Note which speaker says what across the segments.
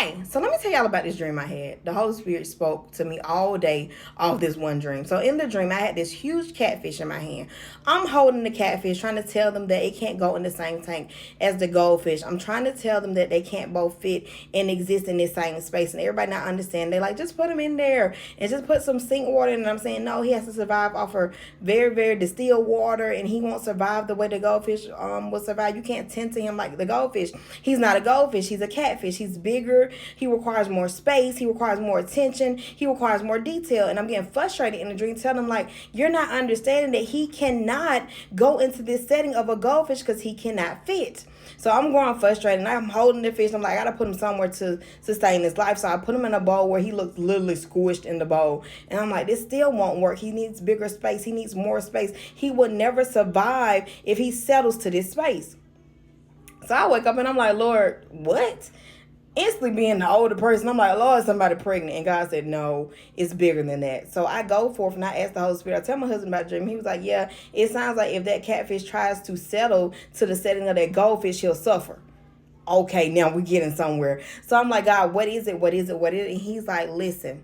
Speaker 1: Okay, so let me tell y'all about this dream I had. The Holy Spirit spoke to me all day off this one dream. So in the dream, I had this huge catfish in my hand. I'm holding the catfish, trying to tell them that it can't go in the same tank as the goldfish. I'm trying to tell them that they can't both fit and exist in this same space. And everybody not understand. They like, just put him in there and just put some sink water in. And I'm saying, no, he has to survive off of very, very distilled water, and he won't survive the way the goldfish will survive. You can't tend to him like the goldfish. He's not a goldfish. He's a catfish. He's bigger. He requires more space. He requires more attention. He requires more detail. And I'm getting frustrated in the dream, telling him like, you're not understanding that he cannot go into this setting of a goldfish because he cannot fit. So I'm growing frustrated, and I'm holding the fish. I'm like, I gotta put him somewhere to sustain his life. So I put him in a bowl where he looks literally squished in the bowl. And I'm like, this still won't work. He needs bigger space. He needs more space. He will never survive if he settles to this space. So I wake up and I'm like, Lord, what? Instantly being the older person, I'm like, Lord, somebody pregnant. And God said, no, it's bigger than that. So I go forth and I ask the Holy Spirit. I tell my husband about the dream. He was like, yeah, it sounds like if that catfish tries to settle to the setting of that goldfish, he'll suffer. Okay, now we're getting somewhere. So I'm like, God, what is it? What is it? What is it? And he's like, listen,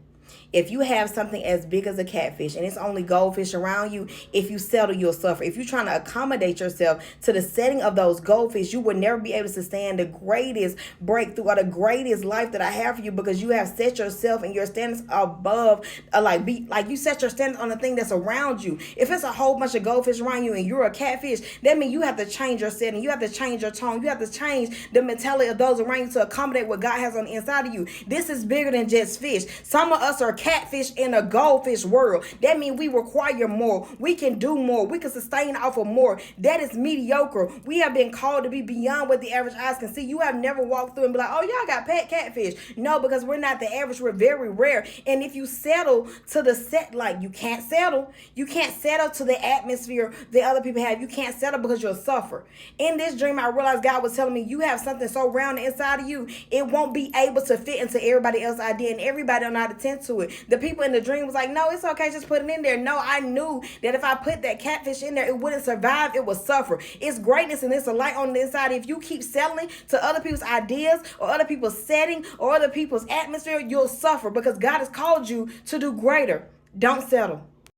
Speaker 1: if you have something as big as a catfish and it's only goldfish around you, if you settle, you'll suffer. If you're trying to accommodate yourself to the setting of those goldfish, you will never be able to sustain the greatest breakthrough or the greatest life that I have for you, because you have set yourself and your standards above, you set your standards on the thing that's around you. If it's a whole bunch of goldfish around you and you're a catfish, that means you have to change your setting. You have to change your tone. You have to change the mentality of those around you to accommodate what God has on the inside of you. This is bigger than just fish. Some of us are catfish in a goldfish world. That means we require more. We can do more. We can sustain off of more. That is mediocre. We have been called to be beyond what the average eyes can see. You have never walked through and be like, oh, y'all got pet catfish. No, because we're not the average. We're very rare. And if you settle to the set, like, you can't settle. You can't settle to the atmosphere that other people have. You can't settle because you'll suffer. In this dream, I realized God was telling me, you have something so round inside of you, it won't be able to fit into everybody else's idea, and everybody don't know how to tend to it. The people in the dream was like, no, it's okay, just put it in there. No, I knew that if I put that catfish in there, it wouldn't survive. It would suffer. It's greatness and it's a light on the inside. If you keep settling to other people's ideas or other people's setting or other people's atmosphere, you'll suffer, because God has called you to do greater. Don't settle.